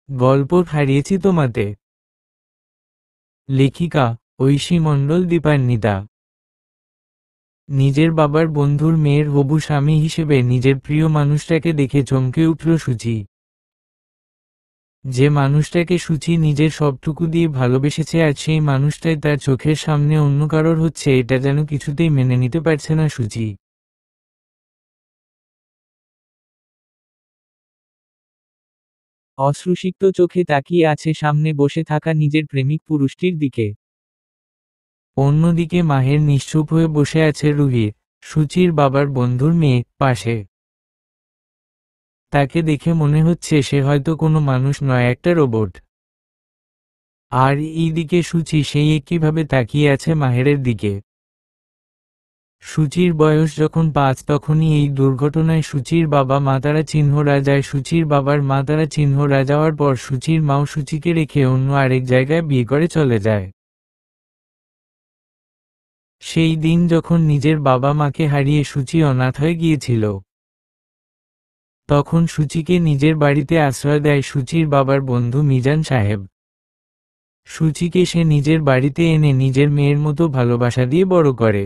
গল্প হারিয়েছি তোমাতে। লেখিকা ঐশী মণ্ডল দীপান্বিতা। নিজের বাবার বন্ধুর মেয়ের হবু স্বামী হিসেবে নিজের প্রিয় মানুষটাকে দেখে চমকে উঠল সুচি। যে মানুষটাকে সুচি নিজের সবটুকু দিয়ে ভালোবেসেছে আজ সেই মানুষটাই তার চোখের সামনে অন্য কারোর হচ্ছে, এটা যেন কিছুতেই মেনে নিতে পারছে না সুচি। অশ্রুসিক্ত চোখে তাকিয়ে আছে সামনে বসে থাকা নিজের প্রেমিক পুরুষটির দিকে। অন্যদিকে মাহের নিশ্চুপ হয়ে বসে আছে রুহি, সুচির বাবার বন্ধুর মেয়ে, পাশে। তাকে দেখে মনে হচ্ছে সে হয়তো কোনো মানুষ নয়, একটা রোবট। আর এই দিকে সুচি সেই একইভাবে তাকিয়ে আছে মাহেরের দিকে। সুচির বয়স যখন 5 তখনই এই দুর্ঘটনায় সুচির বাবা মাতারা চিহ্নরা যায়। সুচির বাবার মাতারা চিহ্নরা যাওয়ার পর সুচির মাও সুচিকে রেখে অন্য আরেক জায়গায় বিয়ে করে চলে যায়। সেই দিন যখন নিজের বাবা মাকে হারিয়ে সুচি অনাথ হয়ে গিয়েছিল, তখন সুচিকে নিজের বাড়িতে আশ্রয় দেয় সুচির বাবার বন্ধু মিজান সাহেব। সুচিকে সে নিজের বাড়িতে এনে নিজের মেয়ের মতো ভালোবাসা দিয়ে বড় করে।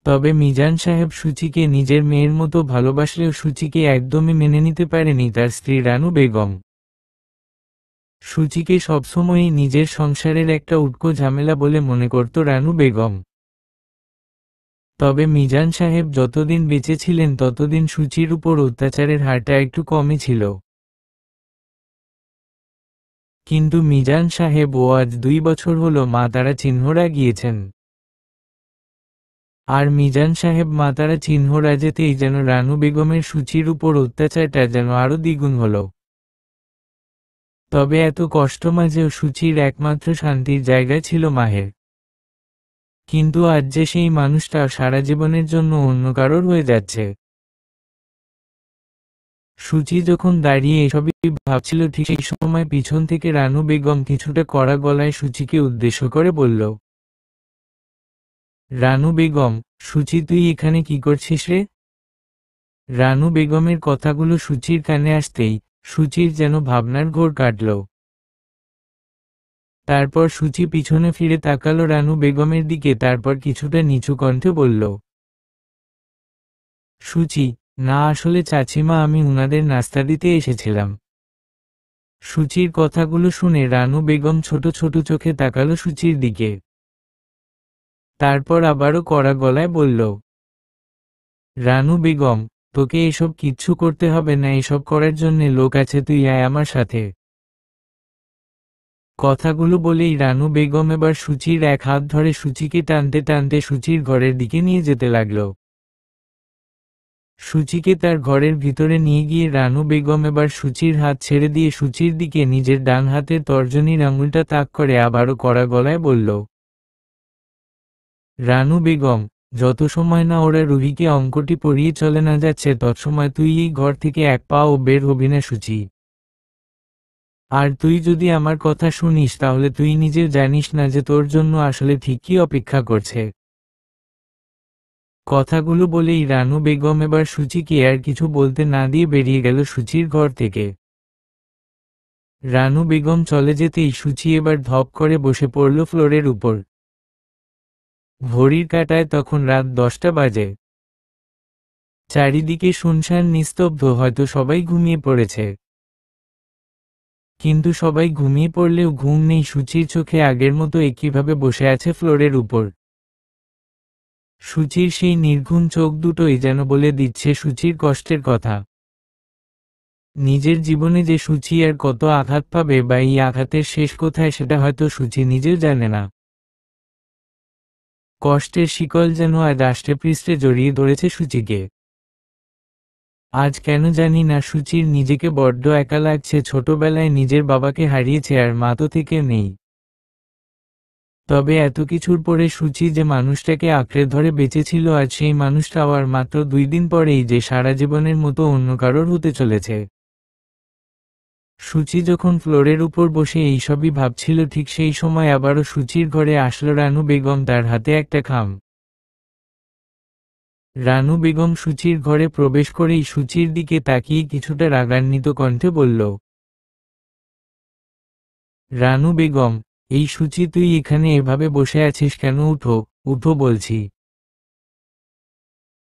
তবে মিজান সাহেব সুচিকে নিজের মেয়ের মতো ভালোবাসলেও সুচিকে একদমই মেনে নিতে পারেনি তার স্ত্রী রানু বেগম। সুচিকে সবসময়ই নিজের সংসারের একটা উটকো ঝামেলা বলে মনে করত রানু বেগম। তবে মিজান সাহেব যতদিন বেঁচে ছিলেন ততদিন সুচির উপর অত্যাচারের হারটা একটু কমই ছিল। কিন্তু মিজান সাহেব ও আজ 2 বছর হলো মাতারা চিহ্নরা গিয়েছেন। আর মিজান সাহেব মাতারা চিহ্নরা যেতেই যেন রানু বেগমের সুচির উপর অত্যাচারটা যেন আরো দ্বিগুণ হল। তবে এত কষ্ট মাঝেও সুচির একমাত্র শান্তির জায়গা ছিল মাহের। কিন্তু আজ যে সেই মানুষটা সারা জীবনের জন্য অন্য কারোর হয়ে যাচ্ছে। সুচি যখন দাঁড়িয়ে এসবই ভাবছিল ঠিক সেই সময় পিছন থেকে রানু বেগম কিছুটা কড়া গলায় সুচিকে উদ্দেশ্য করে বলল, রানু বেগম, সুচি তুই এখানে কি করছিস রে? রানু বেগমের কথাগুলো সুচির কানে আসতেই সুচির যেন ভাবনার ঘোর কাটল। তারপর সুচি পিছনে ফিরে তাকালো রানু বেগমের দিকে, তারপর কিছুটা নিচু কণ্ঠে বলল, সুচি, না আসলে চাচিমা আমি উনাদের নাস্তা দিতে এসেছিলাম। সুচির কথাগুলো শুনে রানু বেগম ছোট ছোট চোখে তাকালো সুচির দিকে। তারপর আবারও কড়া গলায় বলল, রানু বেগম, তোকে এসব কিচ্ছু করতে হবে না, এসব করার জন্যে লোক আছে, তুই আয় আমার সাথে। কথাগুলো বলেই রানু বেগম এবার সুচির এক হাত ধরে সুচিকে টানতে টানতে সুচির ঘরের দিকে নিয়ে যেতে লাগল। সুচিকে তার ঘরের ভিতরে নিয়ে গিয়ে রানু বেগম এবার সুচির হাত ছেড়ে দিয়ে সুচির দিকে নিজের ডান হাতের তর্জনীর আঙুলটা তাক করে আবারও কড়া গলায় বলল, রানু বেগম, যত সময় না ওরা রুহিকে অঙ্কটি পড়িয়ে চলে না যাচ্ছে তৎসময় তুই এই ঘর থেকে এক পাও বের হবি না সুচি। আর তুই যদি আমার কথা শুনিস তাহলে তুই নিজেও জানিস না যে তোর জন্য আসলে ঠিক কি অপেক্ষা করছে। কথাগুলো বলেই রানু বেগম এবার সুচিকে আর কিছু বলতে না দিয়ে বেরিয়ে গেল সুচির ঘর থেকে। রানু বেগম চলে যেতেই সুচি এবার ধপ করে বসে পড়ল ফ্লোরের উপর। ঘড়ির কাঁটায় তখন রাত 10টা বাজে। চারিদিকে শুনশান নিস্তব্ধ, হয়তো সবাই ঘুমিয়ে পড়েছে। কিন্তু সবাই ঘুমিয়ে পড়লেও ঘুম নেই সুচির চোখে, আগের মতো একইভাবে বসে আছে ফ্লোরের উপর। সুচির সেই নির্ঘুম চোখ দুটোই যেন বলে দিচ্ছে সুচির কষ্টের কথা। নিজের জীবনে যে সুচি আর কত আঘাত পাবে বা এই আঘাতের শেষ কোথায় সেটা হয়তো সুচি নিজেও জানে না। কষ্টের শিকল যেন আজ আষ্টেপৃষ্ঠে জড়িয়ে ধরেছে সুচিকে। আজ কেন জানি না সুচির নিজেকে বড্ড একা লাগছে, ছোটবেলায় নিজের বাবাকে হারিয়েছে আর মা তো থেকে নেই। তবে এত কিছুর পরে সুচি যে মানুষটাকে আঁকড়ে ধরে বেঁচেছিল আজ সেই মানুষটাও আর মাত্র 2 দিন পরেই যে সারা জীবনের মতো অন্য কারোর হতে চলেছে। সুচি যখন ফ্লোরের উপর বসে এইসবই ভাবছিল ঠিক সেই সময় আবারও সুচির ঘরে আসলো রানু বেগম, তার হাতে একটা খাম। রানু বেগম সুচির ঘরে প্রবেশ করেই সুচির দিকে তাকিয়ে কিছুটা রাগান্বিত কণ্ঠে বলল, রানু বেগম, এই সূচি তুই এখানে এভাবে বসে আছিস কেন? উঠো, উঠো বলছি।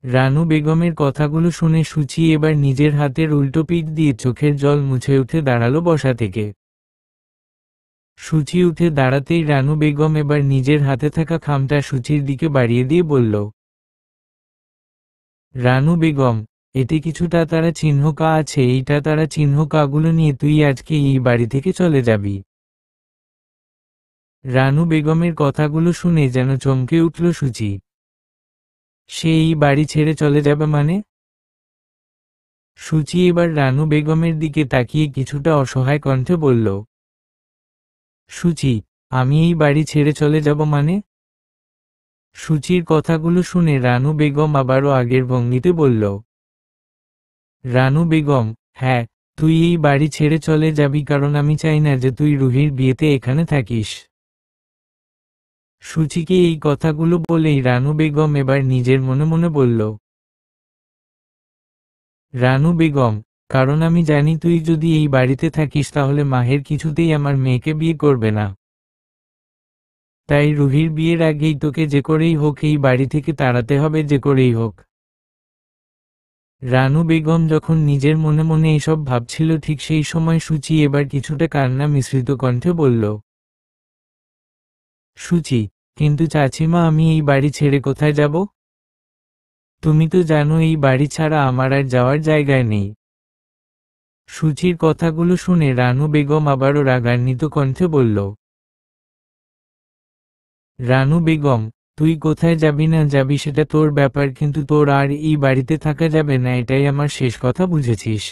রানু বেগমের কথাগুলো শুনে সূচি এবার নিজের হাতের উল্টো পিঠ দিয়ে চোখের জল মুছে উঠে দাঁড়ালো বসা থেকে। সূচি উঠে দাঁড়াতেই রানু বেগম এবার নিজের হাতে থাকা খামটা সূচির দিকে বাড়িয়ে দিয়ে বলল, রানু বেগম, এতে কিছুটা তারা চিহ্ন কা আছে, এইটা তারা চিহ্ন কাগুলো নিয়ে তুই আজকে এই বাড়ি থেকে চলে যাবি। রানু বেগমের কথাগুলো শুনে যেন চমকে উঠল সূচি। সে এই বাড়ি ছেড়ে চলে যাবে মানে? সূচি এবার রানু বেগমের দিকে তাকিয়ে কিছুটা অসহায় কণ্ঠে বলল, সূচি, আমি এই বাড়ি ছেড়ে চলে যাব মানে? সূচির কথাগুলো শুনে রানু বেগম আবারও আগের ভঙ্গিতে বলল, রানু বেগম, হ্যাঁ, তুই এই বাড়ি ছেড়ে চলে যাবি কারণ আমি চাই না যে তুই রুহির বিয়েতে এখানে থাকিস। সূচিকে এই কথাগুলো বলেই রানু বেগম এবার নিজের মনে মনে বলল, রানু বেগম, কারণ আমি জানি তুই যদি এই বাড়িতে থাকিস তাহলে মাহের কিছুতেই আমার মেয়েকে বিয়ে করবে না। তাই রুহির বিয়ের আগেই তোকে যে করেই হোক এই বাড়ি থেকে তাড়াতে হবে, যে করেই হোক। রানু বেগম যখন নিজের মনে মনে এসব ভাবছিল ঠিক সেই সময় সূচি এবার কিছুটা কান্না মিশ্রিত কণ্ঠে বলল, সূচি, কিন্তু চাচিমা আমি এই বাড়ি ছেড়ে কোথায় যাব? তুমি তো জানো এই বাড়ি ছাড়া আমার আর যাওয়ার জায়গায় নেই। সূচির কথাগুলো শুনে রানু বেগম আবারও রাগান্বিত কণ্ঠে বলল, রানু বেগম, তুই কোথায় যাবি না যাবি সেটা তোর ব্যাপার, কিন্তু তোর আর এই বাড়িতে থাকা যাবে না, এটাই আমার শেষ কথা, বুঝেছিস?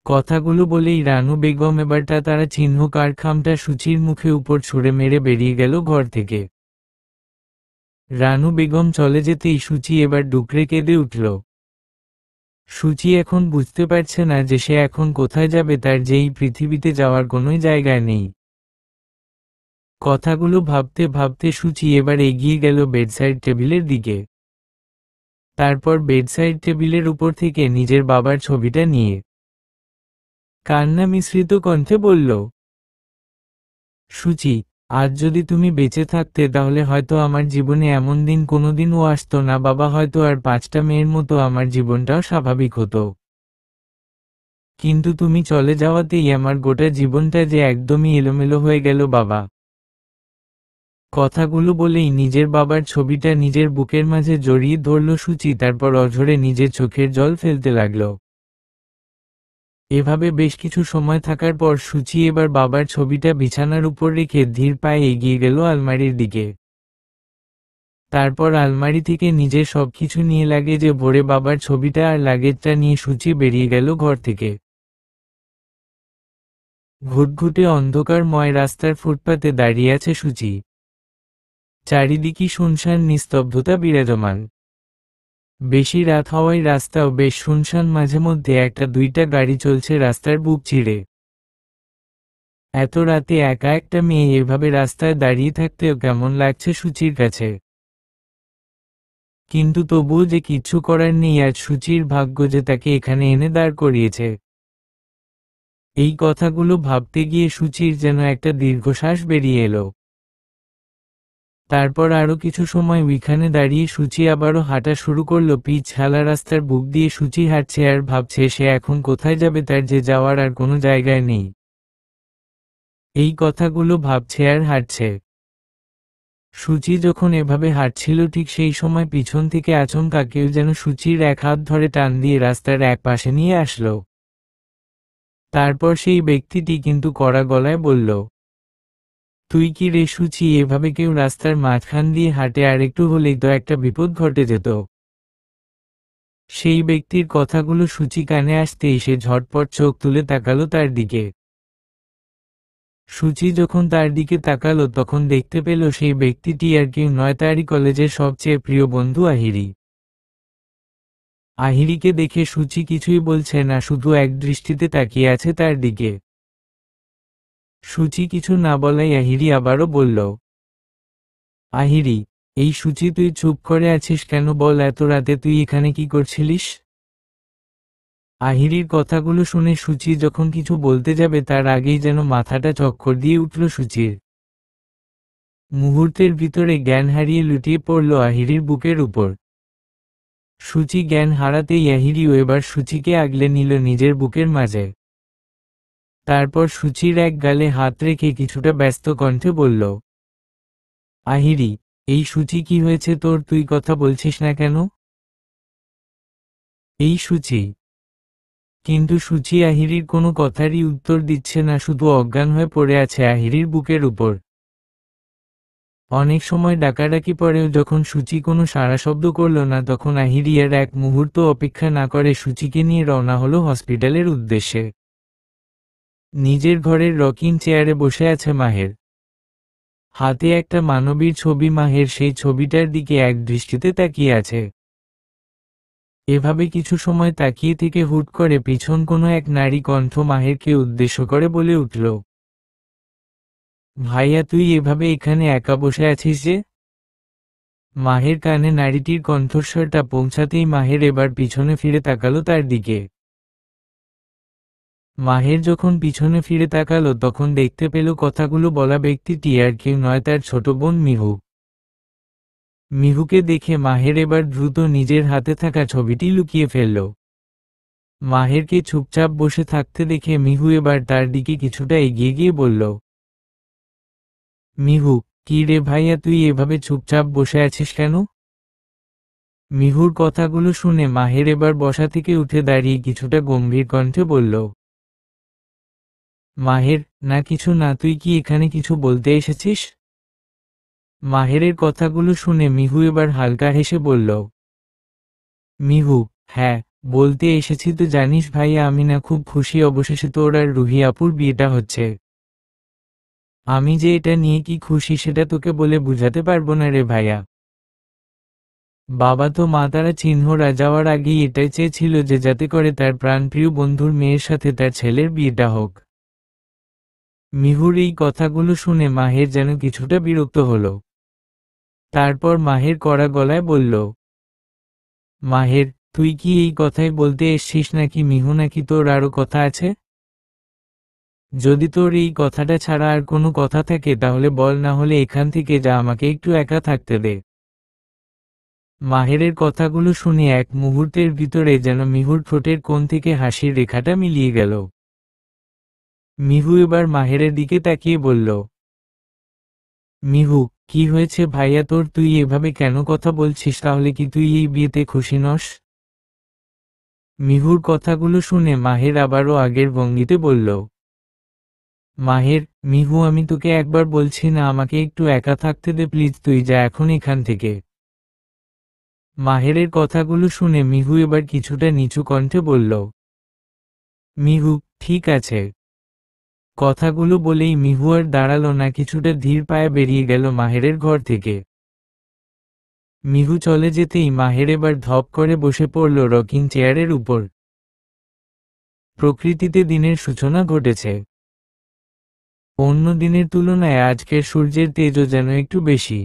কথাগুলো বলেই রানু বেগম এবারটা তারা চিহ্ন কার খামটা সূচির মুখে উপর ছুঁড়ে মেরে বেরিয়ে গেল ঘর থেকে। রানু বেগম চলে যেতেই সূচি এবার ডুকরে কেঁদে উঠল। সূচি এখন বুঝতে পারছে না যে সে এখন কোথায় যাবে, তার যেই পৃথিবীতে যাওয়ার কোনোই জায়গায় নেই। কথাগুলো ভাবতে ভাবতে সূচি এবার এগিয়ে গেল বেডসাইড টেবিলের দিকে। তারপর বেডসাইড টেবিলের উপর থেকে নিজের বাবার ছবিটা নিয়ে কান্না মিশ্রিত কণ্ঠে বলল, সূচি, আজ যদি তুমি বেঁচে থাকতে তাহলে হয়তো আমার জীবনে এমন দিন কোনোদিনও আসতো না বাবা, হয়তো আর 5টা মেয়ের মতো আমার জীবনটাও স্বাভাবিক হতো। কিন্তু তুমি চলে যাওয়াতেই আমার গোটা জীবনটা যে একদমই এলোমেলো হয়ে গেল বাবা। কথাগুলো বলেই নিজের বাবার ছবিটা নিজের বুকের মাঝে জড়িয়ে ধরল সূচি, তারপর অঝরে নিজের চোখের জল ফেলতে লাগল। এভাবে বেশ কিছু সময় থাকার পর সূচি এবার বাবার ছবিটা বিছানার উপর রেখে ধীর পায়ে এগিয়ে গেল আলমারির দিকে। তারপর আলমারি থেকে নিজের সবকিছু নিয়ে লাগেজে ভরে বাবার ছবিটা আর লাগেজটা নিয়ে সূচি বেরিয়ে গেল ঘর থেকে। ঘুটঘুটে অন্ধকারময় রাস্তার ফুটপাতে দাঁড়িয়ে আছে সূচি। চারিদিকে শুনশান নিস্তব্ধতা বিরাজমান। বেশি রাত হওয়ায় রাস্তাও বেশ শুনশান, মাঝে মধ্যে একটা দুইটা গাড়ি চলছে রাস্তার বুক চিরে। এত রাতে একা একটা মেয়ে এভাবে রাস্তায় দাঁড়িয়ে থাকতেও কেমন লাগছে সূচির কাছে। কিন্তু তবুও যে কিচ্ছু করার নেই, আজ সূচির ভাগ্য যে তাকে এখানে এনে দাঁড় করিয়েছে। এই কথাগুলো ভাবতে গিয়ে সূচির যেন একটা দীর্ঘশ্বাস বেরিয়ে এলো। তারপর আরো কিছু সময় ওইখানে দাঁড়িয়ে সূচি আবারও হাঁটা শুরু করলো। পিচ ঢালা রাস্তার বুক দিয়ে সূচি হাঁটছে আর ভাবছে সে এখন কোথায় যাবে, তার যে যাওয়ার আর কোনো জায়গায় নেই। এই কথাগুলো ভাবছে আর হাঁটছে। সূচি যখন এভাবে হাঁটছিল ঠিক সেই সময় পিছন থেকে আচমকা কেউ যেন সূচির এক হাত ধরে টান দিয়ে রাস্তার এক পাশে নিয়ে আসলো। তারপর সেই ব্যক্তিটি কিন্তু কড়া গলায় বলল, তুই কি রে সূচি, এভাবে কেউ রাস্তার মাঝখান দিয়ে হাঁটে, আর একটু হলেই তো একটা বিপদ ঘটে যেত। সেই ব্যক্তির কথাগুলো সূচি কানে আসতেই সে ঝটপট চোখ তুলে তাকালো তার দিকে। সূচি যখন তার দিকে তাকালো তখন দেখতে পেল সেই ব্যক্তিটি আর কেউ নয়, তারই কলেজের সবচেয়ে প্রিয় বন্ধু আহিরি। আহিরিকে দেখে সূচি কিছুই বলছে না, শুধু এক দৃষ্টিতে তাকিয়ে আছে তার দিকে। সূচি কিছু না বলাই আহিরি আবারও বলল, আহিরি, এই সূচি তুই চুপ করে আছিস কেন? বল, এত রাতে তুই এখানে কি করছিলিস? আহিরির কথাগুলো শুনে সূচি যখন কিছু বলতে যাবে তার আগেই যেন মাথাটা চক্কর দিয়ে উঠল সূচির। মুহূর্তের ভিতরে জ্ঞান হারিয়ে লুটিয়ে পড়ল আহিরির বুকের উপর। সূচি জ্ঞান হারাতেই আহিরিও এবার সূচিকে আগলে নিল নিজের বুকের মাঝে। তারপর সূচির এক গালে হাত রেখে কিছুটা ব্যস্ত কণ্ঠে বলল, আহিরি, এই সূচি কি হয়েছে তোর, তুই কথা বলছিস না কেন? এই সূচি। কিন্তু সূচি আহিরির কোনো কথারই উত্তর দিচ্ছে না, শুধু অজ্ঞান হয়ে পড়ে আছে আহিরির বুকের উপর। অনেক সময় ডাকাডাকি পরেও যখন সূচি কোনো সাড়া শব্দ করল না তখন আহিরি আর এক মুহূর্ত অপেক্ষা না করে সূচিকে নিয়ে রওনা হলো হসপিটালের উদ্দেশ্যে। নিজের ঘরের রকিং চেয়ারে বসে আছে মাহের। হাতে একটা মানবীর ছবি, মাহের সেই ছবিটার দিকে এক দৃষ্টিতে তাকিয়ে আছে। এভাবে কিছু সময় তাকিয়ে থেকে হুট করে পিছন কোনো এক নারী কণ্ঠ মাহেরকে উদ্দেশ্য করে বলে উঠল, ভাইয়া, তুই এভাবে এখানে একা বসে আছিস যে? মাহের কানে নারীটির কণ্ঠস্বরটা পৌঁছাতেই মাহের এবার পিছনে ফিরে তাকালো তার দিকে। মাহের যখন পিছনে ফিরে তাকালো তখন দেখতে পেল কথাগুলো বলা ব্যক্তিটি আর কেউ নয়, তার ছোট বোন মিহু। মিহুকে দেখে মাহের এবার দ্রুত নিজের হাতে থাকা ছবিটি লুকিয়ে ফেলল। মাহেরকে চুপচাপ বসে থাকতে দেখে মিহু এবার তার দিকে কিছুটা এগিয়ে গিয়ে বলল, মিহু, কি রে ভাইয়া, তুই এভাবে চুপচাপ বসে আছিস কেন? মিহুর কথাগুলো শুনে মাহের এবার বসা থেকে উঠে দাঁড়িয়ে কিছুটা গম্ভীর কণ্ঠে বলল, মাহের, না কিছু না, তুই কি এখানে কিছু বলতে এসেছিস? মাহেরের কথাগুলো শুনে মিহু এবার হালকা হেসে বলল, মিহু, হ্যাঁ, বলতে এসেছি তো জানিস ভাইয়া, আমি না খুব খুশি, অবশেষে তোর আর রুহি আপুর বিয়েটা হচ্ছে। আমি যে এটা নিয়ে কি খুশি সেটা তোকে বলে বুঝাতে পারবো না রে ভাইয়া। বাবা তো মা তারা চিহ্নরা যাওয়ার আগেই এটাই চেয়েছিল যে যাতে করে তার প্রাণপ্রিয় বন্ধুর মেয়ের সাথে তার ছেলের বিয়েটা হোক। মিহুর এই কথাগুলো শুনে মাহের যেন কিছুটা বিরক্ত হলো। তারপর মাহের কড়া গলায় বলল, মাহের, তুই কি এই কথাই বলতে এসছিস নাকি মিহু, নাকি তোর আরো কথা আছে? যদি তোর এই কথাটা ছাড়া আর কোনো কথা থাকে তাহলে বল, না হলে এখান থেকে যা, আমাকে একটু একা থাকতে দে। মাহেরের কথাগুলো শুনে এক মুহূর্তের ভিতরে যেন মিহুর ঠোঁটের কোণ থেকে হাসির রেখাটা মিলিয়ে গেল। মিহু এবার মাহেরের দিকে তাকিয়ে বলল, মিহু, কি হয়েছে ভাইয়া তোর, তুই এভাবে কেন কথা বলছিস, তাহলে কি তুই এই বিয়েতে খুশি নস? মিহুর কথাগুলো শুনে মাহের আবারও আগের ভঙ্গিতে বলল, মাহের, মিহু, আমি তোকে একবার বলছি না, আমাকে একটু একা থাকতে দে প্লিজ, তুই যা এখন এখান থেকে। মাহেরের কথাগুলো শুনে মিহু এবার কিছুটা নিচু কণ্ঠে বলল, মিহু, ঠিক আছে। কথাগুলো বলেই মিহু আর দাঁড়ালো না, কিছুটা ধীর পায়ে বেরিয়ে গেল মাহেরের ঘর থেকে। মিহু চলে যেতেই মাহের এবার ধপ করে বসে পড়ল রকিং চেয়ারের উপর। প্রকৃতিতে দিনের সূচনা ঘটেছে। অন্য দিনের তুলনায় আজকের সূর্যের তেজও যেন একটু বেশি।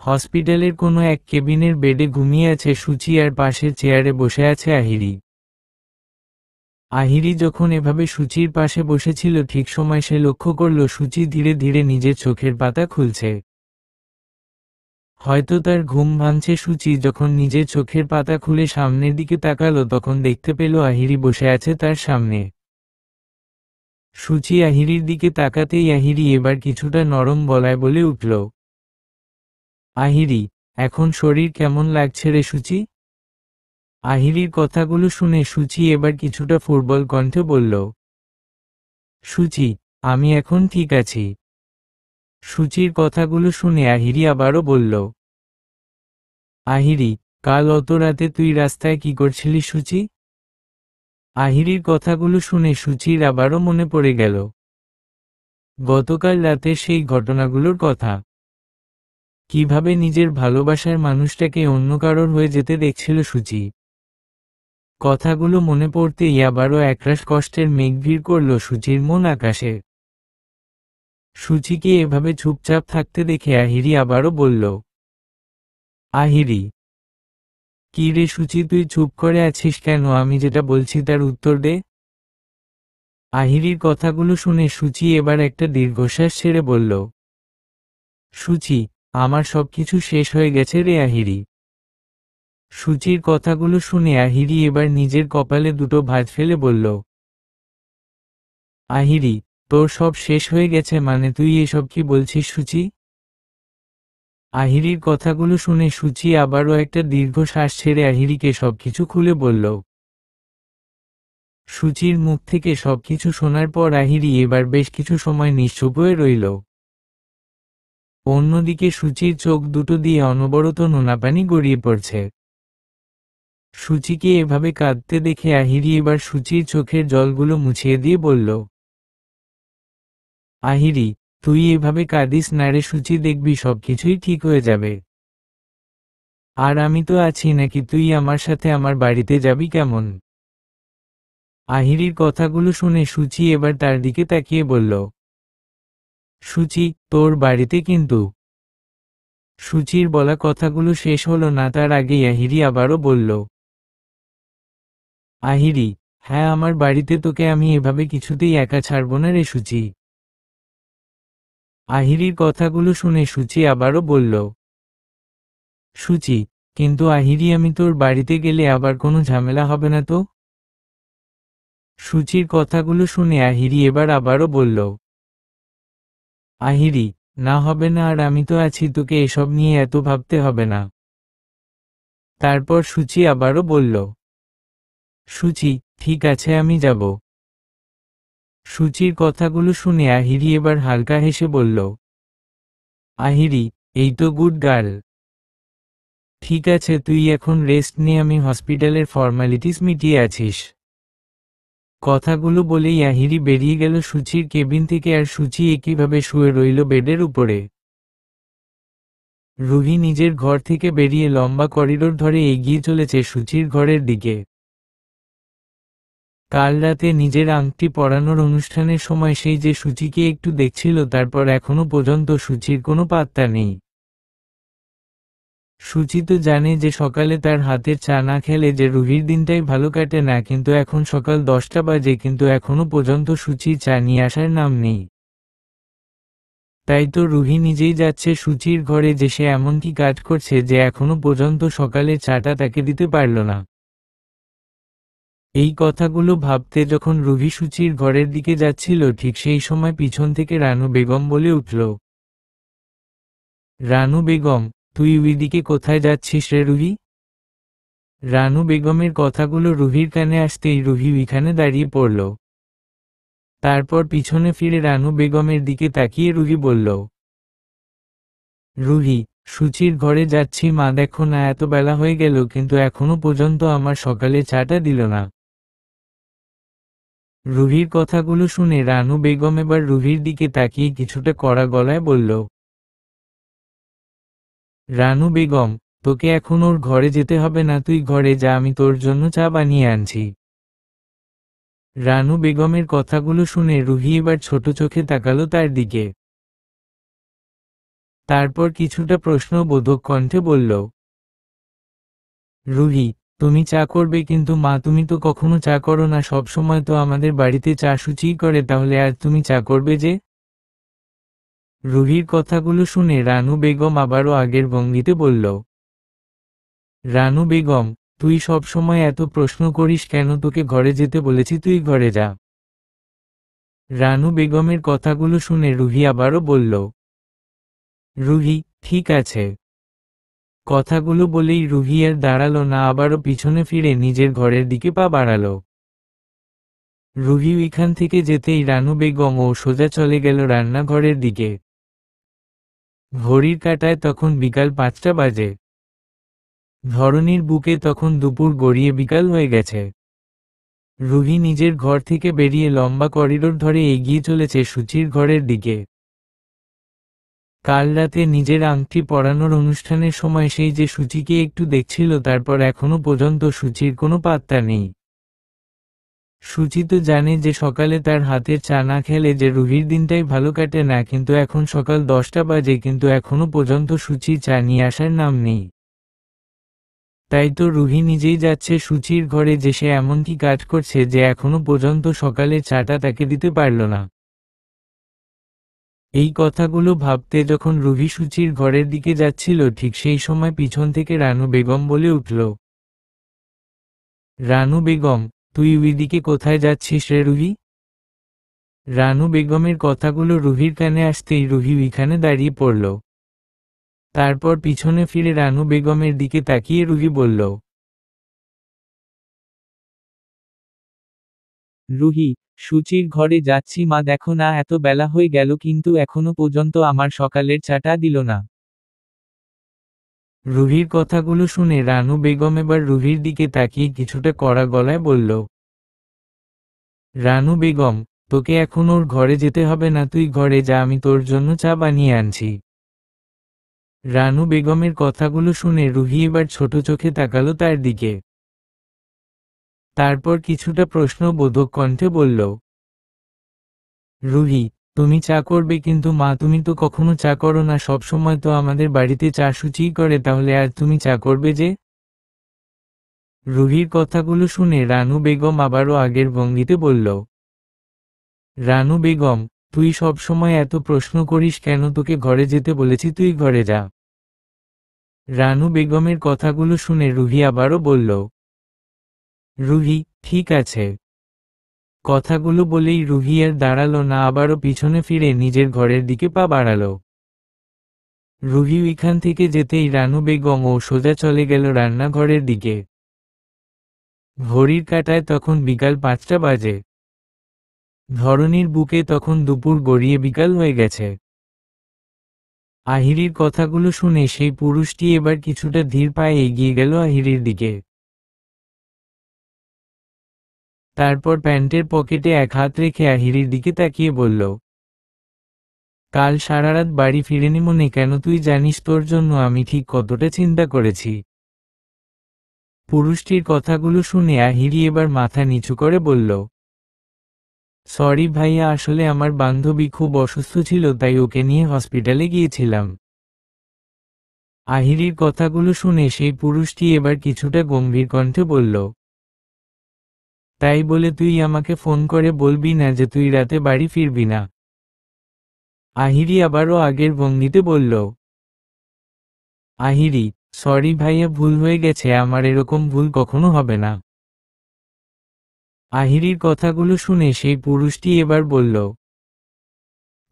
হসপিটালের কোনো এক কেবিনের বেডে ঘুমিয়ে আছে সূচি আর পাশের চেয়ারে বসে আছে আহিরি। আহিরি যখন এভাবে সূচির পাশে বসেছিল ঠিক সময় সে লক্ষ্য করল সূচি ধীরে ধীরে নিজের চোখের পাতা খুলছে। হয়তো তার ঘুম ভাঙছে। সূচি যখন নিজের চোখের পাতা খুলে সামনের দিকে তাকালো তখন দেখতে পেল আহিরি বসে আছে তার সামনে। সূচি আহিরির দিকে তাকাতেই আহিরি এবার কিছুটা নরম গলায় বলে উঠল, আহিরি, এখন শরীর কেমন লাগছে রে সূচি? আহিরির কথাগুলো শুনে সূচি এবার কিছুটা ফুটবল কণ্ঠে বলল, সূচি, আমি এখন ঠিক আছি। সূচির কথাগুলো শুনে আহিরি আবারও বলল, আহিরি, কাল অত রাতে তুই রাস্তায় কি করছিলি সূচি? আহিরির কথাগুলো শুনে সূচির আবারও মনে পড়ে গেল গতকাল রাতে সেই ঘটনাগুলোর কথা। কিভাবে নিজের ভালোবাসার মানুষটাকে অন্য কারোর হয়ে যেতে দেখছিল সূচি। কথাগুলো মনে পড়তেই আবারও একরাশ কষ্টের মেঘ ভিড় করল সূচির মন আকাশে। সূচিকে এভাবে চুপচাপ থাকতে দেখে আহিরি আবারও বলল, আহিরি, কি রে সুচি, তুই চুপ করে আছিস কেন? আমি যেটা বলছি তার উত্তর দে। আহিরির কথাগুলো শুনে সুচি এবার একটা দীর্ঘশ্বাস ছেড়ে বলল, সুচি, আমার সবকিছু শেষ হয়ে গেছে রে আহিরি। সুচির কথাগুলো শুনে আহিরি এবার নিজের কপালে দুটো ভাঁজ ফেলে বলল, আহিরি, তোর সব শেষ হয়ে গেছে মানে তুই এসব কি বলছিস সুচি? আহিরির কথাগুলো শুনে সুচি আবারও একটা দীর্ঘ শ্বাস ছেড়ে আহিরিকে সবকিছু খুলে বলল। সুচির মুখ থেকে সবকিছু শোনার পর আহিরি এবার বেশ কিছু সময় নিশ্চুপ হয়ে রইল। অন্যদিকে সুচির চোখ দুটো দিয়ে অনবরত নোনাপানি গড়িয়ে পড়ছে। সুচিকে এভাবে কাঁদতে দেখে আহিরি এবার সুচির চোখের জলগুলো মুছিয়ে দিয়ে বলল, আহিরি, তুই এভাবে কাঁদিস না রে সুচি, দেখবি সবকিছুই ঠিক হয়ে যাবে। আর আমি তো আছি নাকি, তুই আমার সাথে আমার বাড়িতে যাবি কেমন? আহিরির কথাগুলো শুনে সুচি এবার তার দিকে তাকিয়ে বলল, সুচি, তোর বাড়িতে কিন্তু? সুচির বলা কথাগুলো শেষ হলো না তার আগেই আহিরি আবারও বলল, আহিরি, হ্যাঁ আমার বাড়িতে, তোকে আমি এভাবে কিছুতেই একা ছাড়ব না রে সুচি। আহিরির কথাগুলো শুনে সুচি আবারও বলল, সুচি, কিন্তু আহিরি আমি তোর বাড়িতে গেলে আবার কোনো ঝামেলা হবে না তো? সুচির কথাগুলো শুনে আহিরি এবার আবারও বলল, আহিরি, না হবে না, আর আমি তো আছি, তোকে এসব নিয়ে এত ভাবতে হবে না। তারপর সুচি আবারও বলল, সুচি, ঠিক আছে আমি যাব। সুচির কথাগুলো শুনে আহিরি এবার হালকা হেসে বলল, আহিরি, এই তো গুড গার্ল। ঠিক আছে, তুই এখন রেস্ট নে, আমি হসপিটালের ফর্মালিটিস মিটিয়ে আছিস। কথাগুলো বলেই আহিরি বেরিয়ে গেল সুচির কেবিন থেকে, আর সুচি একইভাবে শুয়ে রইল বেডের উপরে। রুহি নিজের ঘর থেকে বেরিয়ে লম্বা করিডোর ধরে এগিয়ে চলেছে সুচির ঘরের দিকে। কাল রাতে নিজের আংটি পরানোর অনুষ্ঠানের সময় সেই যে সুচিকে একটু দেখছিল, তারপর এখনো পর্যন্ত সুচির কোনো পাত্তা নেই। সুচি তো জানে যে সকালে তার হাতের চা না খেলে যে রুহির দিনটাই ভালো কাটে না, কিন্তু এখন সকাল 10টা বাজে কিন্তু এখনো পর্যন্ত সুচি চা নিয়ে আসার নাম নেই। তাই তো রুহি নিজেই যাচ্ছে সুচির ঘরে, যে সে এমন কি কাজ করছে যে এখনো পর্যন্ত সকালে চাটা তাকে দিতে পারল না। এই কথাগুলো ভাবতে যখন রুহি সুচির ঘরের দিকে যাচ্ছিল, ঠিক সেই সময় পিছন থেকে রানু বেগম বলে উঠল, রানু বেগম, তুই ওইদিকে কোথায় যাচ্ছিস রে রুহি? রানু বেগমের কথাগুলো রুহির কানে আসতেই রুহি ওইখানে দাঁড়িয়ে পড়ল। তারপর পিছনে ফিরে রানু বেগমের দিকে তাকিয়ে রুহি বলল, রুহি, সুচির ঘরে যাচ্ছি মা, দেখো না এত বেলা হয়ে গেল কিন্তু এখনো পর্যন্ত আমার সকালে চাটা দিল না। রুহির কথাগুলো শুনে রানু বেগম এবার রুহির দিকে তাকিয়ে কিছুটা কড়া গলায় বলল, রানু বেগম, তোকে এখন ওর ঘরে যেতে হবে না, তুই ঘরে যা, আমি তোর জন্য চা বানিয়ে আনছি। রানু বেগমের কথাগুলো শুনে রুহি এবার ছোট চোখে তাকালো তার দিকে। তারপর কিছুটা প্রশ্নবোধক কণ্ঠে বলল, রুহি, তুমি চা করবে? কিন্তু মা, তুমি তো কখনো চা করো না, সব সময় তো আমাদের বাড়িতে চা সুচিই করে, তাহলে আজ তুমি চা করবে যে? রুহির কথাগুলো শুনে রানু বেগম আবারও আগের ভঙ্গিতে বলল, রানু বেগম, তুই সব সময় এত প্রশ্ন করিস কেন? তোকে ঘরে যেতে বলেছি, তুই ঘরে যা। রানু বেগমের কথাগুলো শুনে রুহি আবারও বলল, রুহি, ঠিক আছে। কথাগুলো বলেই রুহি আর দাঁড়ালো না, আবারও পিছনে ফিরে নিজের ঘরের দিকে পা বাড়ালো। রুহি ওইখান থেকে যেতেই রানু বেগম ও সোজা চলে গেল রান্নাঘরের দিকে। ঘড়ির কাঁটায় তখন বিকাল 5টা বাজে। ধরণীর বুকে তখন দুপুর গড়িয়ে বিকাল হয়ে গেছে। রুহি নিজের ঘর থেকে বেরিয়ে লম্বা করিডোর ধরে এগিয়ে চলেছে সুচির ঘরের দিকে। কাল রাতে নিজের আংটি পরানোর অনুষ্ঠানের সময় সেই যে সুচিকে একটু দেখছিল, তারপর এখনো পর্যন্ত সুচির কোনো পাত্তা নেই। সুচি তো জানে যে সকালে তার হাতের চা না খেলে যে রুহির দিনটাই ভালো কাটে না, কিন্তু এখন সকাল 10টা বাজে কিন্তু এখনো পর্যন্ত সুচি চা নিয়ে আসার নাম নেই। তাই তো রুহি নিজেই যাচ্ছে সুচির ঘরে, যে সে এমন কি কাজ করছে যে এখনো পর্যন্ত সকালের চাটা তাকে দিতে পারল না। এই কথাগুলো ভাবতে যখন রুহি সুচির ঘরের দিকে যাচ্ছিল, ঠিক সেই সময় পিছন থেকে রানু বেগম বলে উঠল, রানু বেগম, তুই ওইদিকে কোথায় যাচ্ছিস রে রুহি? রানু বেগমের কথাগুলো রুহির কানে আসতেই রুহি ওইখানে দাঁড়িয়ে পড়ল। তারপর পিছনে ফিরে রানু বেগমের দিকে তাকিয়ে রুহি বলল, রুহি, সুচির ঘরে যাচ্ছি মা, দেখো না এত বেলা হয়ে গেল কিন্তু এখনো পর্যন্ত আমার সকালের চাটা দিল না। রুহির কথাগুলো শুনে রানু বেগম এবার রুহির দিকে তাকিয়ে কিছুটা কড়া গলায় বলল, রানু বেগম, তোকে এখন ওর ঘরে যেতে হবে না, তুই ঘরে যা, আমি তোর জন্য চা বানিয়ে আনছি। রানু বেগমের কথাগুলো শুনে রুহি এবার ছোট চোখে তাকালো তার দিকে। তারপর কিছুটা প্রশ্নবোধক কণ্ঠে বলল, রুহি, তুমি চা করবে? কিন্তু মা, তুমি তো কখনো চা করো না, সবসময় তো আমাদের বাড়িতে চা সুচিই করে, তাহলে আর তুমি চা করবে যে? রুহির কথাগুলো শুনে রানু বেগম আবারও আগের ভঙ্গিতে বলল, রানু বেগম, তুই সব সময় এত প্রশ্ন করিস কেন? তোকে ঘরে যেতে বলেছি, তুই ঘরে যা। রানু বেগমের কথাগুলো শুনে রুহি আবারও বলল, রুহি, ঠিক আছে। কথাগুলো বলেই রুহি আর দাঁড়ালো না, আবারও পিছনে ফিরে নিজের ঘরের দিকে পা বাড়ালো। রুহি ওইখান থেকে যেতেই রানু বেগম ও সোজা চলে গেল রান্নাঘরের দিকে। ঘড়ির কাঁটায় তখন বিকাল 5টা বাজে। ধরণীর বুকে তখন দুপুর গড়িয়ে বিকাল হয়ে গেছে। আহিরির কথাগুলো শুনে সেই পুরুষটি এবার কিছুটা ধীর পায়ে এগিয়ে গেল আহিরির দিকে। তারপর প্যান্টের পকেটে এক হাত রেখে আহিরির দিকে তাকিয়ে বলল, কাল সারারাত বাড়ি ফিরেনি মনে কেন? তুই জানিস তোর জন্য আমি ঠিক কতটা চিন্তা করেছি। পুরুষটির কথাগুলো শুনে আহিরি এবার মাথা নিচু করে বলল, সরি ভাইয়া, আসলে আমার বান্ধবী খুব অসুস্থ ছিল, তাই ওকে নিয়ে হসপিটালে গিয়েছিলাম। আহিরির কথাগুলো শুনে সেই পুরুষটি এবার কিছুটা গম্ভীর কণ্ঠে বলল, তাই বলে তুই আমাকে ফোন করে বলবি না যে তুই রাতে বাড়ি ফিরবি না? আহিরি আবারও আগের ভঙ্গিতে বলল, আহিরি, সরি ভাইয়া, ভুল হয়ে গেছে আমার, এরকম ভুল কখনো হবে না। আহিরির কথাগুলো শুনে সেই পুরুষটি এবার বলল,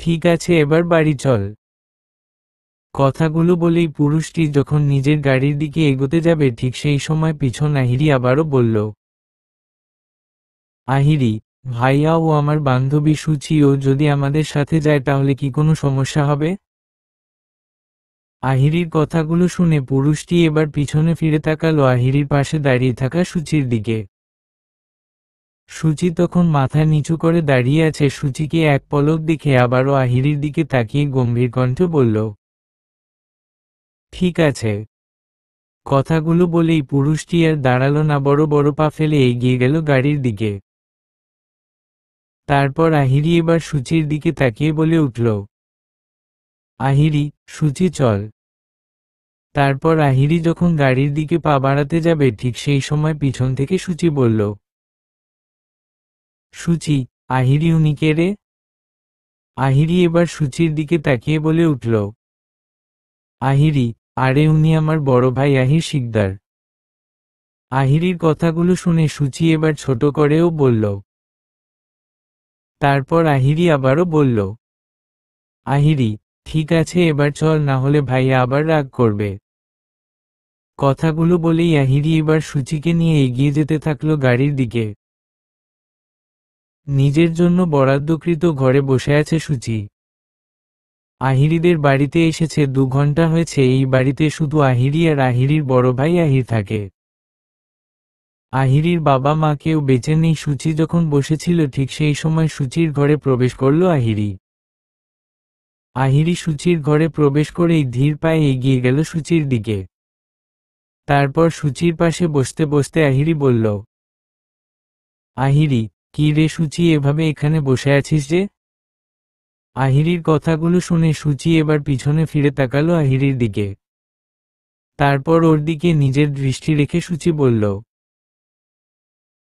ঠিক আছে, এবার বাড়ি চল। কথাগুলো বলেই পুরুষটি যখন নিজের গাড়ির দিকে এগোতে যাবে, ঠিক সেই সময় পিছন আহিরি আবারও বলল, আহিরি, ভাইয়া ও আমার বান্ধবী সুচি ও যদি আমাদের সাথে যায় তাহলে কি কোনো সমস্যা হবে? আহিরির কথাগুলো শুনে পুরুষটি এবার পিছনে ফিরে তাকালো আহিরির পাশে দাঁড়িয়ে থাকা সুচির দিকে। সুচি তখন মাথা নিচু করে দাঁড়িয়ে আছে। সুচিকে এক পলক দেখে আবারও আহিরির দিকে তাকিয়ে গম্ভীর কণ্ঠে বলল, ঠিক আছে। কথাগুলো বলেই পুরুষটি আর দাঁড়ালো না, বড় বড় পা ফেলে এগিয়ে গেল গাড়ির দিকে। তারপর আহিরি এবার সুচির দিকে তাকিয়ে বলে উঠল, আহিরি, সুচি চল। তারপর আহিরি যখন গাড়ির দিকে পা বাড়াতে যাবে, ঠিক সেই সময় পিছন থেকে সুচি বলল, সুচি, আহিরি উনি কে রে? আহিরি এবার সুচির দিকে তাকিয়ে বলে উঠল, আহিরি, আরে উনি আমার বড় ভাই আহির শিকদার। আহিরির কথাগুলো শুনে সুচি এবার ছোট করেও বলল। তারপর আহিরি আবারও বলল, আহিরি, ঠিক আছে এবার চল, না হলে ভাইয়া আবার রাগ করবে। কথাগুলো বলেই আহিরি এবার সুচিকে নিয়ে এগিয়ে যেতে থাকলো গাড়ির দিকে। নিজের জন্য বরাদ্দকৃত ঘরে বসে আছে সুচি। আহিরিদের বাড়িতে এসেছে 2 ঘন্টা হয়েছে। এই বাড়িতে শুধু আহিরি আর আহিরির বড় ভাই আহির থাকে। আহিরির বাবা মা কেউ বেঁচে নেই। সুচি যখন বসেছিল ঠিক সেই সময় সুচির ঘরে প্রবেশ করল আহিরি। আহিরি সুচির ঘরে প্রবেশ করেই ধীর পায়ে এগিয়ে গেল সুচির দিকে। তারপর সুচির পাশে বসতে বসতে আহিরি বলল, আহিরি, কি রে সুচি, এভাবে এখানে বসে আছিস যে? আহিরির কথাগুলো শুনে সুচি এবার পিছনে ফিরে তাকালো আহিরির দিকে। তারপর ওর দিকে নিজের দৃষ্টি রেখে সূচি বলল,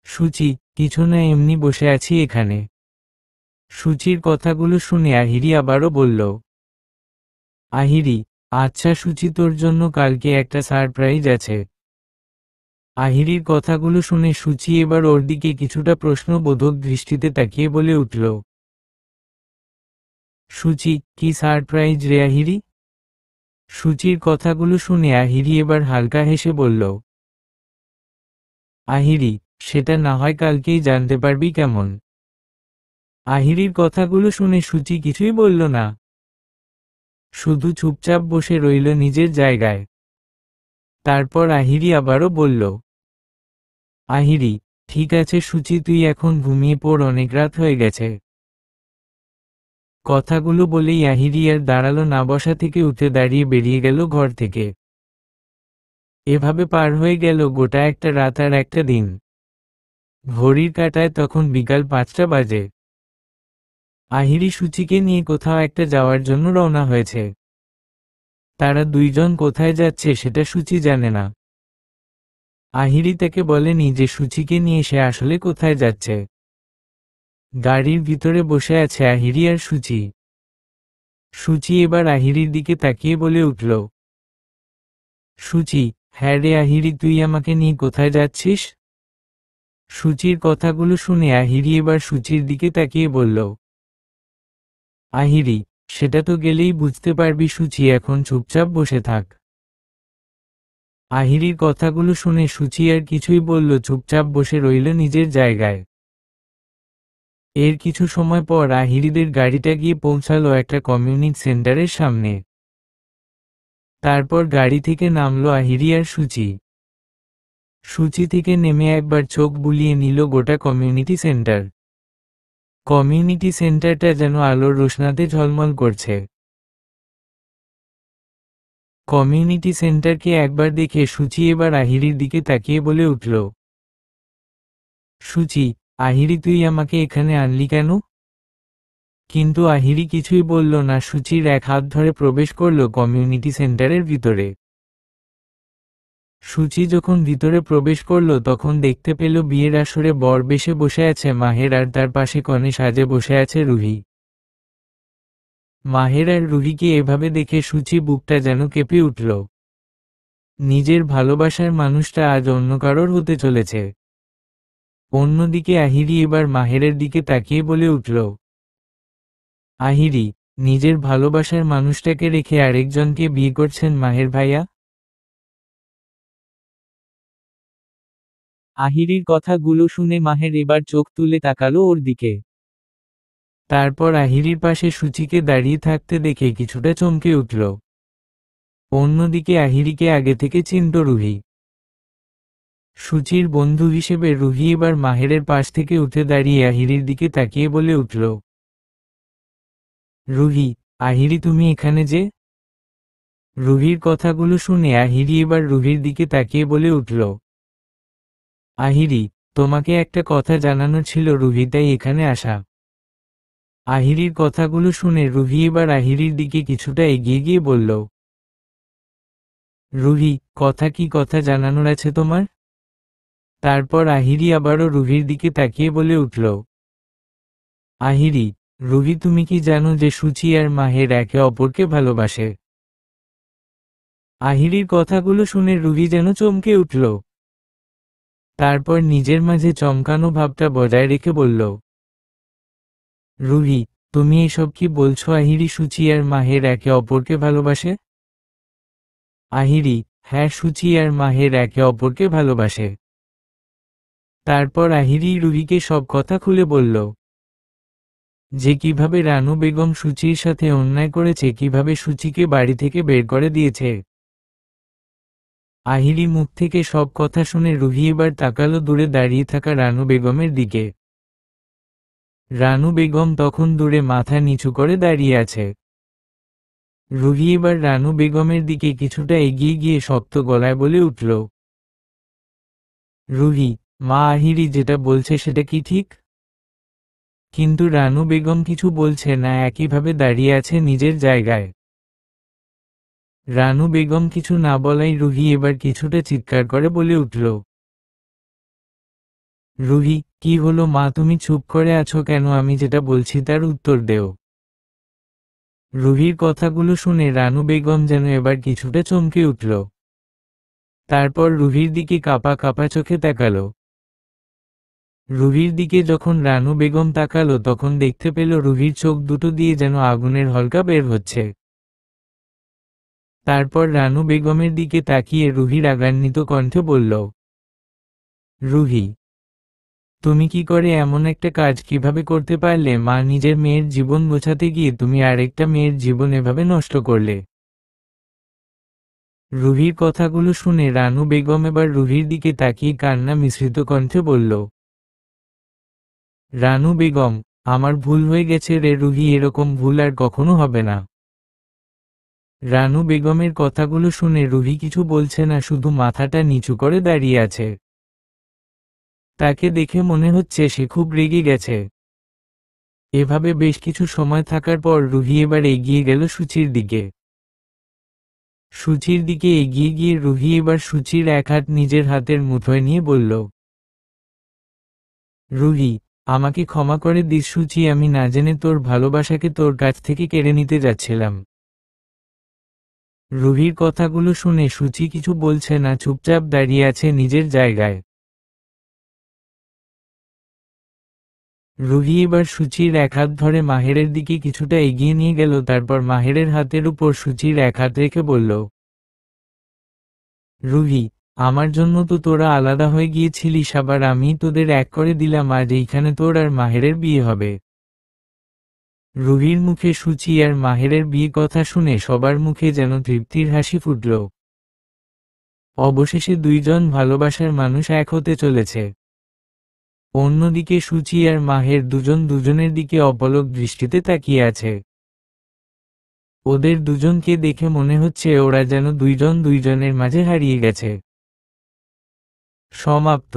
সূচি, কিছু না, এমনি বসে আছি এখানে। সূচির কথাগুলো শুনে আহিরি আবারও বলল, আহিরি, আচ্ছা সূচি, তোর জন্য কালকে একটা সারপ্রাইজ আছে। আহিরির কথাগুলো শুনে সূচি এবার ওর দিকে কিছুটা প্রশ্নবোধক দৃষ্টিতে তাকিয়ে বলে উঠল, সূচি, কি সারপ্রাইজ রে আহিরি? সূচির কথাগুলো শুনে আহিরি এবার হালকা হেসে বলল, আহিরি, সেটা না হয় কালকেই জানতে পারবি কেমন। আহিরির কথাগুলো শুনে সূচি কিছুই বলল না, শুধু চুপচাপ বসে রইল নিজের জায়গায়। তারপর আহিরি আবারও বলল, আহিরি, ঠিক আছে সূচি, তুই এখন ঘুমিয়ে পড়, অনেক রাত হয়ে গেছে। কথাগুলো বলেই আহিরি আর দাঁড়ালো না, বসা থেকে উঠে দাঁড়িয়ে বেরিয়ে গেল ঘর থেকে। এভাবে পার হয়ে গেল গোটা একটা রাত আর একটা দিন। ঘড়ির কাঁটায় তখন বিকাল 5টা বাজে। আহিরি সূচিকে নিয়ে কোথাও একটা যাওয়ার জন্য রওনা হয়েছে। তারা দুইজন কোথায় যাচ্ছে সেটা সূচি জানে না। আহিরি তাকে বলেনি যে সূচিকে নিয়ে সে আসলে কোথায় যাচ্ছে। গাড়ির ভিতরে বসে আছে আহিরি আর সূচি। সূচি এবার আহিরির দিকে তাকিয়ে বলে উঠল, সূচি, হ্যাঁ রে আহিরি, তুই আমাকে নিয়ে কোথায় যাচ্ছিস? সূচির কথাগুলো শুনে আহিরি এবার সূচির দিকে তাকিয়ে বলল, আহিরি, সেটা তো গেলেই বুঝতে পারবি সূচি, এখন চুপচাপ বসে থাক। আহিরির কথাগুলো শুনে সূচি আর কিছুই বলল, চুপচাপ বসে রইল নিজের জায়গায়। এর কিছু সময় পর আহিরিদের গাড়িটা গিয়ে পৌঁছালো একটা কমিউনিটি সেন্টারের সামনে। তারপর গাড়ি থেকে নামলো আহিরি আর সূচি। সূচি থেকে নেমে একবার চোখ বুলিয়ে নিল গোটা কমিউনিটি সেন্টার। কমিউনিটি সেন্টারটা যেন আলোর রোশনাতে ঝলমল করছে। কমিউনিটি সেন্টারকে একবার দেখে সূচি এবার আহিরির দিকে তাকিয়ে বলে উঠল, সূচি, আহিরি, তুই আমাকে এখানে আনলি কেন? কিন্তু আহিরি কিছুই বলল না, সূচির এক হাত ধরে প্রবেশ করল কমিউনিটি সেন্টারের ভিতরে। সূচি যখন ভিতরে প্রবেশ করল তখন দেখতে পেল বিয়ের আসরে বর বেশে বসে আছে মাহের, আর তার পাশে কনে সাজে বসে আছে রুহি। মাহের আর রুহিকে এভাবে দেখে সূচি বুকটা যেন কেঁপে উঠল। নিজের ভালোবাসার মানুষটা আজ অন্য কারোর হতে চলেছে। অন্যদিকে আহিরি এবার মাহেরের দিকে তাকিয়ে বলে উঠল, আহিরি, নিজের ভালোবাসার মানুষটাকে রেখে আরেকজনকে বিয়ে করছেন মাহের ভাইয়া? আহিরির কথাগুলো শুনে মাহের এবার চোখ তুলে তাকালো ওর দিকে। তারপর আহিরির পাশে সূচিকে দাঁড়িয়ে থাকতে দেখে কিছুটা চমকে উঠল। অন্যদিকে আহিরিকে আগে থেকে চিনত রুহি। সূচির বন্ধু হিসেবে রুহি এবার মাহেরের পাশ থেকে উঠে দাঁড়িয়ে আহিরির দিকে তাকিয়ে বলে উঠল, রুহি, আহিরি, তুমি এখানে যে? রুহির কথাগুলো শুনে আহিরি এবার রুহির দিকে তাকিয়ে বলে উঠল, আহিরি, তোমাকে একটা কথা জানানো ছিল রুহি, তাই এখানে আসা। আহিরির কথাগুলো শুনে রুহি এবার আহিরির দিকে কিছুটা এগিয়ে গিয়ে বলল, রুহি, কি কথা জানানোর আছে তোমার? তারপর আহিরি আবারও রুহির দিকে তাকিয়ে বলে উঠল, আহিরি, রুহি, তুমি কি জানো যে সূচি আর মাহের একে অপরকে ভালোবাসে? আহিরির কথাগুলো শুনে রুহি যেন চমকে উঠল। তারপর নিজের মাঝে চমকানো ভাবটা বজায় রেখে বলল, রুহি, তুমি এসব কি বলছো? আহিরি, সূচি আর মাহের একে অপরকে ভালোবাসে? আহিরি, হ্যাঁ, সূচি আর মাহের একে অপরকে ভালোবাসে। তারপর আহিরি রুহিকে সব কথা খুলে বলল, যে কিভাবে রানু বেগম সূচির সাথে অন্যায় করেছে, কিভাবে সূচিকে বাড়ি থেকে বের করে দিয়েছে। আহিরি মুখ থেকে সব কথা শুনে রুহি এবার তাকালো দূরে দাঁড়িয়ে থাকা রানু বেগমের দিকে। রানু বেগম তখন দূরে মাথা নিচু করে দাঁড়িয়ে আছে। রুহি এবার রানু বেগমের দিকে কিছুটা এগিয়ে গিয়ে শক্ত গলায় বলে উঠল, রুহি, মা আহিরি যেটা বলছে সেটা কি ঠিক? কিন্তু রানু বেগম কিছু বলছে না, একইভাবে দাঁড়িয়ে আছে নিজের জায়গায়। রানু বেগম কিছু না বলাই রুহি এবার কিছুটা চিৎকার করে বলে উঠল, রুহি, কি হলো মা, তুমি চুপ করে আছো কেন? আমি যেটা বলছি তার উত্তর দেও। রুহির কথাগুলো শুনে রানু বেগম যেন এবার কিছুটা চমকে উঠল। তারপর রুহির দিকে কাঁপা কাঁপা চোখে তাকালো। রুহির দিকে যখন রানু বেগম তাকালো তখন দেখতে পেল রুহির চোখ দুটো দিয়ে যেন আগুনের হলকা বের হচ্ছে। তারপর রানু বেগমের দিকে তাকিয়ে রুহি রাগান্বিত কণ্ঠে বলল, রুহি, তুমি কি করে এমন একটা কাজ কিভাবে করতে পারলে মা? নিজের মেয়ের জীবন বোঝাতে গিয়ে তুমি আরেকটা মেয়ের জীবন এভাবে নষ্ট করলে। রুহির কথাগুলো শুনে রানু বেগম এবার রুহির দিকে তাকিয়ে কান্না মিশ্রিত কণ্ঠে বলল, রানু বেগম, আমার ভুল হয়ে গেছে রে রুহি, এরকম ভুল আর কখনো হবে না। রানু বেগমের কথাগুলো শুনে রুহি কিছু বলছে না, শুধু মাথাটা নিচু করে দাঁড়িয়ে আছে। তাকে দেখে মনে হচ্ছে সে খুব রেগে গেছে। এভাবে বেশ কিছু সময় থাকার পর রুহি এবার এগিয়ে গেল সুচির দিকে। সুচির দিকে এগিয়ে গিয়ে রুহি এবার সুচির এক হাত নিজের হাতের মুঠোয় নিয়ে বলল, রুহি, আমাকে ক্ষমা করে দিস সুচি, আমি না জেনে তোর ভালোবাসাকে তোর কাছ থেকে কেড়ে নিতে যাচ্ছিলাম। রুহির কথাগুলো শুনে সুচি কিছু বলছে না, চুপচাপ দাঁড়িয়ে আছে নিজের জায়গায়। রুহি এবার সুচির এক হাত ধরে মাহেরের দিকে কিছুটা এগিয়ে নিয়ে গেল, তারপর মাহেরের হাতের উপর সুচির এক হাত রেখে বলল, রুহি, আমার জন্য তো তোরা আলাদা হয়ে গিয়েছিলিস, আবার আমি তোদের এক করে দিলাম, আজ এইখানে তোর আর মাহেরের বিয়ে হবে। রুহির মুখে সুচি আর মাহেরের বিয়ে কথা শুনে সবার মুখে যেন তৃপ্তির হাসি ফুটল। অবশেষে দুইজন ভালোবাসার মানুষ এক হতে চলেছে। অন্যদিকে সুচি আর মাহের দুজন দুজনের দিকে অপলক দৃষ্টিতে তাকিয়ে আছে। ওদের দুজনকে দেখে মনে হচ্ছে ওরা যেন দুইজন দুইজনের মাঝে হারিয়ে গেছে। সমাপ্ত।